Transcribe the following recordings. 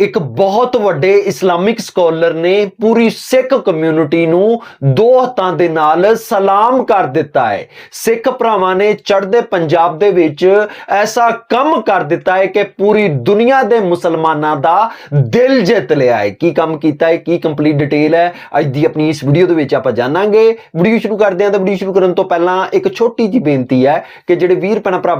ਇੱਕ ਬਹੁਤ ਵੱਡੇ ਇਸਲਾਮਿਕ ਸਕਾਲਰ ਨੇ ਪੂਰੀ ਸਿੱਖ ਕਮਿਊਨਿਟੀ ਨੂੰ ਦੋ ਹੱਥਾਂ ਦੇ ਨਾਲ ਸਲਾਮ ਕਰ ਦਿੱਤਾ ਹੈ। ਸਿੱਖ ਭਰਾਵਾਂ ਨੇ ਚੜ੍ਹਦੇ ਪੰਜਾਬ ਦੇ ਵਿੱਚ ਐਸਾ ਕੰਮ ਕਰ ਦਿੱਤਾ ਹੈ ਕਿ ਪੂਰੀ ਦੁਨੀਆ ਦੇ ਮੁਸਲਮਾਨਾਂ ਦਾ ਦਿਲ ਜਿੱਤ ਲਿਆ ਹੈ। ਕੀ ਕੰਮ ਕੀਤਾ ਹੈ, ਕੀ ਕੰਪਲੀਟ ਡਿਟੇਲ ਹੈ, ਅੱਜ ਦੀ ਆਪਣੀ ਇਸ ਵੀਡੀਓ ਦੇ ਵਿੱਚ ਆਪਾਂ ਜਾਣਾਂਗੇ। ਵੀਡੀਓ ਸ਼ੁਰੂ ਕਰਦੇ ਹਾਂ ਤਾਂ ਵੀਡੀਓ ਸ਼ੁਰੂ ਕਰਨ ਤੋਂ ਪਹਿਲਾਂ ਇੱਕ ਛੋਟੀ ਜਿਹੀ ਬੇਨਤੀ ਹੈ ਕਿ ਜਿਹੜੇ ਵੀਰ ਭੈਣ ਭਰਾ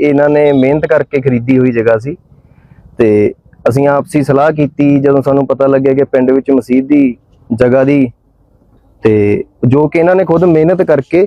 ਇਹਨਾਂ ਨੇ ਮਿਹਨਤ ਕਰਕੇ ਖਰੀਦੀ ਹੋਈ ਜਗ੍ਹਾ ਸੀ ਤੇ ਅਸੀਂ ਆਪਸੀ ਸਲਾਹ ਕੀਤੀ ਜਦੋਂ ਸਾਨੂੰ ਪਤਾ ਲੱਗਿਆ ਕਿ ਪਿੰਡ ਵਿੱਚ ਮਸਜਿਦ ਦੀ ਜਗ੍ਹਾ ਦੀ ਤੇ ਜੋ ਕਿ ਇਹਨਾਂ ਨੇ ਖੁਦ ਮਿਹਨਤ ਕਰਕੇ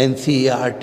NCERT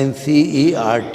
NCERT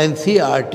NCERT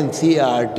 NCERT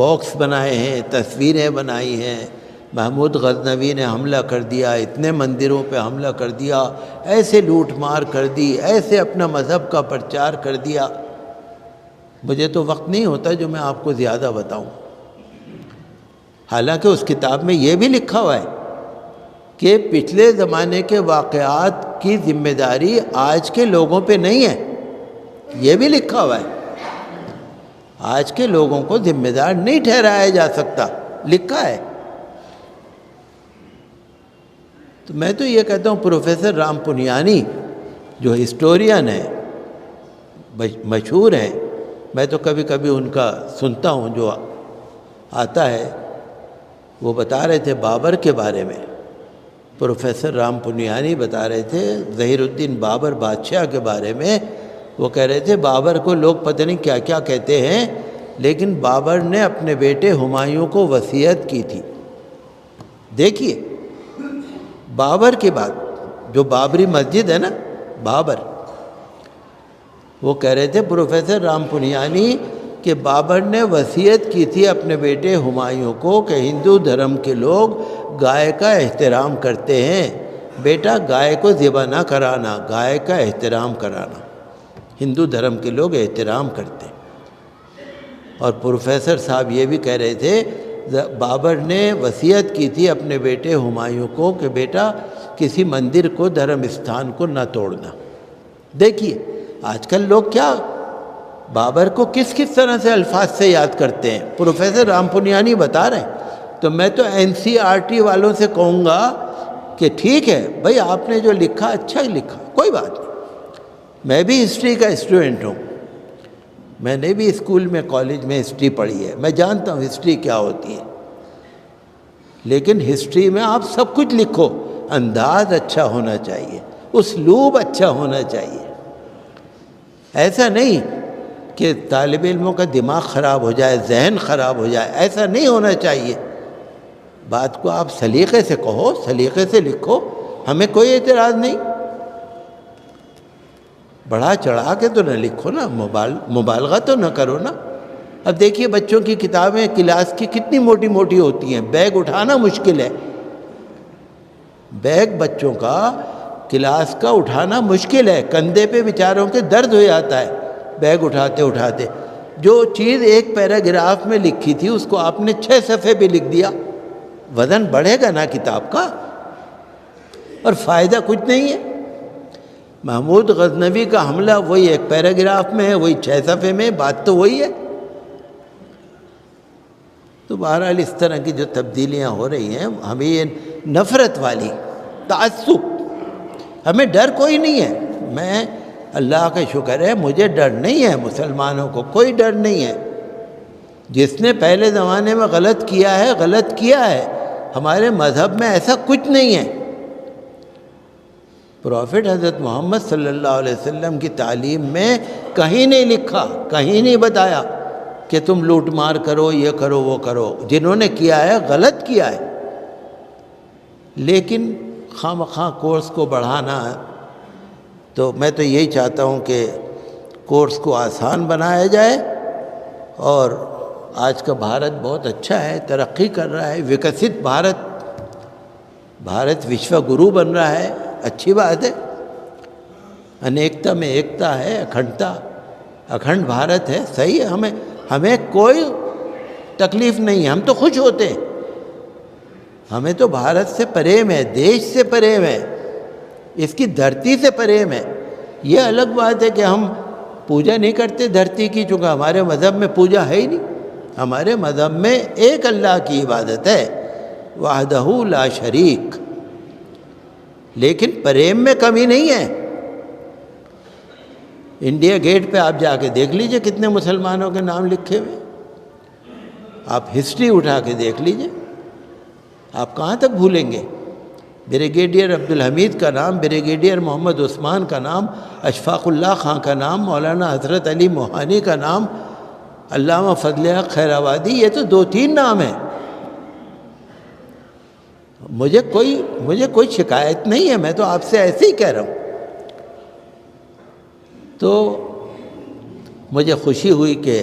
box بنائے ہیں، تصویریں بنائی ہیں، محمود غزنوی نے حملہ کر دیا، اتنے مندروں پہ حملہ کر دیا، ایسے لوٹ مار کر دی، ایسے اپنا مذہب کا پرچار کر دیا. مجھے تو وقت نہیں ہوتا جو میں آپ کو زیادہ بتاؤں. حالانکہ اس کتاب میں یہ بھی لکھا ہوا ہے کہ پچھلے زمانے کے واقعات کی ذمہ داری آج کے لوگوں پہ نہیں ہے. یہ بھی لکھا ہوا ہے. آج کے لوگوں کو ذمہ دار نہیں ٹھہرایا جا سکتا، لکھا ہے. تو میں تو یہ کہتا ہوں پروفیسر رام پنیانی جو ہسٹورین ہیں، مشہور ہیں، میں تو کبھی کبھی ان کا سنتا ہوں جو آتا ہے، وہ بتا رہے تھے بابر کے بارے میں. پروفیسر رام پنیانی بتا رہے تھے ظہیر الدین بابر بادشاہ کے بارے میں. وہ کہہ رہے تھے بابر کو لوگ پتہ نہیں کیا کیا کہتے ہیں، لیکن بابر نے اپنے بیٹے ہمایوں کو وصیت کی تھی. دیکھیے بابر کی بات، جو بابری مسجد ہے نا بابر، وہ کہہ رہے تھے پروفیسر رام پنیانی کہ بابر نے وصیت کی تھی اپنے بیٹے ہمایوں کو کہ ہندو دھرم کے لوگ گائے کا احترام کرتے ہیں، بیٹا گائے کو ذبح نہ کرانا، گائے کا احترام کرانا. ہندو دھرم کے لوگ احترام کرتے ہیں. اور پروفیسر صاحب یہ بھی کہہ رہے تھے بابر نے وصیت کی تھی اپنے بیٹے ہمایوں کو کہ بیٹا کسی مندر کو، دھرم استھان کو نہ توڑنا. دیکھیے آج کل لوگ کیا بابر کو کس کس طرح سے الفاظ سے یاد کرتے ہیں. پروفیسر رام پنیانی بتا رہے ہیں. تو میں تو NCERT والوں سے کہوں گا کہ ٹھیک ہے بھائی، آپ نے جو لکھا اچھا ہی لکھا، کوئی بات نہیں. میں بھی ہسٹری کا اسٹوڈنٹ ہوں، میں نے بھی اسکول میں کالج میں ہسٹری پڑھی ہے، میں جانتا ہوں ہسٹری کیا ہوتی ہے. لیکن ہسٹری میں آپ سب کچھ لکھو، انداز اچھا ہونا چاہیے، اسلوب اچھا ہونا چاہیے. ایسا نہیں کہ طالب علموں کا دماغ خراب ہو جائے، ذہن خراب ہو جائے، ایسا نہیں ہونا چاہیے. بات کو آپ سلیقے سے کہو، سلیقے سے لکھو، ہمیں کوئی اعتراض نہیں. بڑھا چڑھا کے تو نہ لکھو نا، مبالغہ تو نہ کرو نا. اب دیکھیے بچوں کی کتابیں کلاس کی کتنی موٹی موٹی ہوتی ہیں، بیگ اٹھانا مشکل ہے. بیگ بچوں کا کلاس کا اٹھانا مشکل ہے، کندھے پہ بیچاروں کے درد ہو جاتا ہے بیگ اٹھاتے اٹھاتے. جو چیز ایک پیراگراف میں لکھی تھی اس کو آپ نے 6 صفحے پہ لکھ دیا. وزن بڑھے گا نا کتاب کا، اور فائدہ کچھ نہیں ہے. محمود غزنوی کا حملہ وہی ایک پیراگراف میں ہے، وہی 6 صفحے میں، بات تو وہی ہے. تو بہرحال اس طرح کی جو تبدیلیاں ہو رہی ہیں، ہمیں یہ نفرت والی، تعصب، ہمیں ڈر کوئی نہیں ہے. میں اللہ کا شکر ہے مجھے ڈر نہیں ہے، مسلمانوں کو کوئی ڈر نہیں ہے. جس نے پہلے زمانے میں غلط کیا ہے غلط کیا ہے. ہمارے مذہب میں ایسا کچھ نہیں ہے. پروفٹ حضرت محمد صلی اللہ علیہ وسلم کی تعلیم میں کہیں نہیں لکھا، کہیں نہیں بتایا کہ تم لوٹ مار کرو، یہ کرو، وہ کرو. جنہوں نے کیا ہے غلط کیا ہے. لیکن خواہ مخواہ کورس کو بڑھانا، تو میں تو یہی چاہتا ہوں کہ کورس کو آسان بنایا جائے. اور آج کا بھارت بہت اچھا ہے، ترقی کر رہا ہے، وکست بھارت وشو گرو بن رہا ہے، اچھی بات ہے. انیکتا میں ایکتا ہے، اکھنڈتا، اکھنڈ بھارت ہے، صحیح ہے. ہمیں کوئی تکلیف نہیں ہے، ہم تو خوش ہوتے ہیں. ہمیں تو بھارت سے پریم ہے، دیش سے پریم ہے، اس کی دھرتی سے پریم ہے. یہ الگ بات ہے کہ ہم پوجا نہیں کرتے دھرتی کی، چونکہ ہمارے مذہب میں پوجا ہے ہی نہیں. ہمارے مذہب میں ایک اللہ کی عبادت ہے، وحدہ لا شریک. لیکن پریم میں کمی نہیں ہے. انڈیا گیٹ پہ آپ جا کے دیکھ لیجئے کتنے مسلمانوں کے نام لکھے ہوئے. آپ ہسٹری اٹھا کے دیکھ لیجئے، آپ کہاں تک بھولیں گے. بریگیڈیئر عبدالحمید کا نام، بریگیڈیئر محمد عثمان کا نام، اشفاق اللہ خان کا نام، مولانا حضرت علی موہانی کا نام، علامہ فضل حق خیر آبادی، یہ تو 2-3 نام ہیں. مجھے کوئی شکایت نہیں ہے، میں تو آپ سے ایسے ہی کہہ رہا ہوں. تو مجھے خوشی ہوئی کہ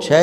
6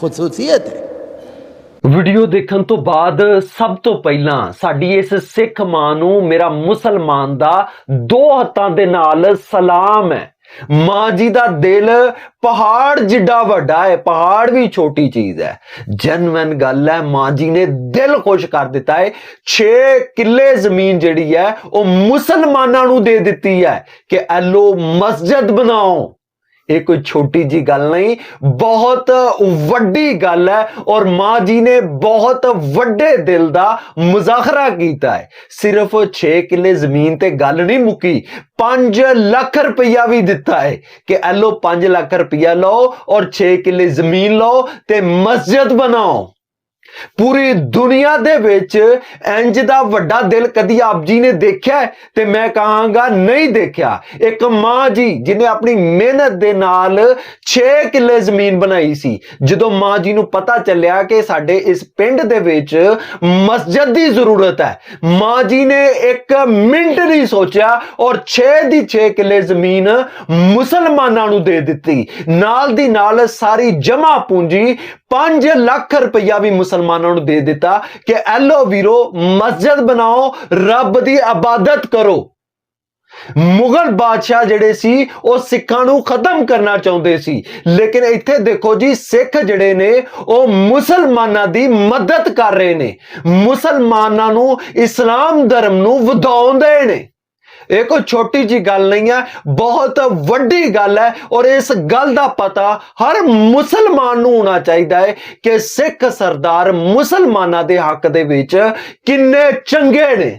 ਖੁਸੂਸੀਅਤ ਹੈ। ਵੀਡੀਓ ਦੇਖਣ ਤੋਂ ਬਾਅਦ ਸਭ ਤੋਂ ਪਹਿਲਾਂ ਸਾਡੀ ਇਸ ਸਿੱਖ ਮਾਂ ਨੂੰ ਮੇਰਾ ਮੁਸਲਮਾਨ ਦਾ 2 ਹੱਥਾਂ ਦੇ ਨਾਲ ਸਲਾਮ ਹੈ। ਮਾਂ ਜੀ ਦਾ ਦਿਲ ਪਹਾੜ ਜਿੱਡਾ ਵੱਡਾ ਹੈ, ਪਹਾੜ ਵੀ ਛੋਟੀ ਚੀਜ਼ ਹੈ। ਜੈਨੂਇਨ ਗੱਲ ਹੈ, ਮਾਂ ਜੀ ਨੇ ਦਿਲ ਖੁਸ਼ ਕਰ ਦਿੱਤਾ ਹੈ। 6 ਕਿੱਲੇ ਜ਼ਮੀਨ ਜਿਹੜੀ ਹੈ ਉਹ ਮੁਸਲਮਾਨਾਂ ਨੂੰ ਦੇ ਦਿੱਤੀ ਹੈ ਕਿ ਐਲੋ ਮਸਜਿਦ ਬਣਾਓ। ਇਹ ਕੋਈ ਛੋਟੀ ਜੀ ਗੱਲ ਨਹੀਂ, ਬਹੁਤ ਵੱਡੀ ਗੱਲ ਹੈ। ਔਰ ਮਾਂ ਜੀ ਨੇ ਬਹੁਤ ਵੱਡੇ ਦਿਲ ਦਾ ਮੁਜ਼ਾਹਰਾ ਕੀਤਾ ਹੈ। ਸਿਰਫ 6 ਕਿੱਲੇ ਜ਼ਮੀਨ ਤੇ ਗੱਲ ਨਹੀਂ ਮੁੱਕੀ, 5 ਲੱਖ ਰੁਪਈਆ ਵੀ ਦਿੱਤਾ ਹੈ ਕਿ ਐ ਲੋ 5 ਲੱਖ ਰੁਪਈਆ ਲਓ ਔਰ 6 ਕਿੱਲੇ ਜ਼ਮੀਨ ਲਓ ਤੇ ਮਸਜਿਦ ਬਣਾਓ। ਪੂਰੀ ਦੁਨੀਆ ਦੇ ਵਿੱਚ ਇੰਜ ਦਾ ਵੱਡਾ ਦਿਲ ਕਦੀ ਆਪ ਜੀ ਨੇ ਦੇਖਿਆ ਹੈ? ਤੇ ਮੈਂ ਕਹਾਂਗਾ ਨਹੀਂ ਦੇਖਿਆ। ਇੱਕ ਮਾਂ ਜੀ ਜਿਹਨੇ ਆਪਣੀ ਮਿਹਨਤ ਦੇ ਨਾਲ 6 ਕਿੱਲੇ ਜ਼ਮੀਨ ਬਣਾਈ ਸੀ। ਜਦੋਂ ਮਾਂ ਜੀ ਨੂੰ ਪਤਾ ਚੱਲਿਆ ਕਿ ਸਾਡੇ ਇਸ ਪਿੰਡ ਦੇ ਵਿੱਚ ਮਸਜਿਦ ਦੀ ਜ਼ਰੂਰਤ ਹੈ, ਮਾਂ ਜੀ ਨੇ 1 ਮਿੰਟ ਨਹੀਂ ਸੋਚਿਆ ਔਰ 6 ਦੀ 6 ਕਿੱਲੇ ਜ਼ਮੀਨ ਮੁਸਲਮਾਨਾਂ ਨੂੰ ਦੇ ਦਿੱਤੀ। ਨਾਲ ਦੀ ਨਾਲ ਸਾਰੀ ਜਮ੍ਹਾਂ ਪੂੰਜੀ 5 ਲੱਖ ਰੁਪਈਆ ਵੀ ਮੁਸਲਮਾਨਾਂ ਨੂੰ ਦੇ ਦਿੱਤਾ ਕਿ ਐਲੋ ਵੀਰੋ ਮਸਜਿਦ ਬਣਾਓ, ਰੱਬ ਦੀ ਇਬਾਦਤ ਕਰੋ। ਮੁਗਲ ਬਾਦਸ਼ਾਹ ਜਿਹੜੇ ਸੀ ਉਹ ਸਿੱਖਾਂ ਨੂੰ ਖਤਮ ਕਰਨਾ ਚਾਹੁੰਦੇ ਸੀ, ਲੇਕਿਨ ਇੱਥੇ ਦੇਖੋ ਜੀ, ਸਿੱਖ ਜਿਹੜੇ ਨੇ ਉਹ ਮੁਸਲਮਾਨਾਂ ਦੀ ਮਦਦ ਕਰ ਰਹੇ ਨੇ, ਮੁਸਲਮਾਨਾਂ ਨੂੰ ਇਸਲਾਮ ਧਰਮ ਨੂੰ ਵਧਾਉਂਦੇ ਨੇ। ਇਹ ਕੋਈ ਛੋਟੀ ਜੀ ਗੱਲ ਨਹੀਂ ਹੈ, ਬਹੁਤ ਵੱਡੀ ਗੱਲ ਹੈ। ਔਰ ਇਸ ਗੱਲ ਦਾ ਪਤਾ ਹਰ ਮੁਸਲਮਾਨ ਨੂੰ ਹੋਣਾ ਚਾਹੀਦਾ ਹੈ ਕਿ ਸਿੱਖ ਸਰਦਾਰ ਮੁਸਲਮਾਨਾਂ ਦੇ ਹੱਕ ਦੇ ਵਿੱਚ ਕਿੰਨੇ ਚੰਗੇ ਨੇ।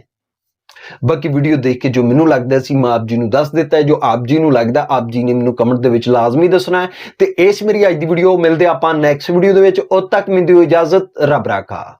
ਬਾਕੀ ਵੀਡੀਓ ਦੇਖ ਕੇ ਜੋ ਮੈਨੂੰ ਲੱਗਦਾ ਸੀ ਮੈਂ ਆਪ ਜੀ ਨੂੰ ਦੱਸ ਦਿੱਤਾ ਹੈ। ਜੋ ਆਪ ਜੀ ਨੂੰ ਲੱਗਦਾ ਆਪ ਜੀ ਨੇ ਮੈਨੂੰ ਕਮੈਂਟ ਦੇ ਵਿੱਚ ਲਾਜ਼ਮੀ ਦੱਸਣਾ ਹੈ। ਤੇ ਇਸ ਮੇਰੀ ਅੱਜ ਦੀ ਵੀਡੀਓ, ਮਿਲਦੇ ਆਪਾਂ ਨੈਕਸਟ ਵੀਡੀਓ ਦੇ ਵਿੱਚ। ਉਦ ਤੱਕ ਮੈਨੂੰ ਦਿਓ ਇਜਾਜ਼ਤ, ਰੱਬ ਰਾਖਾ।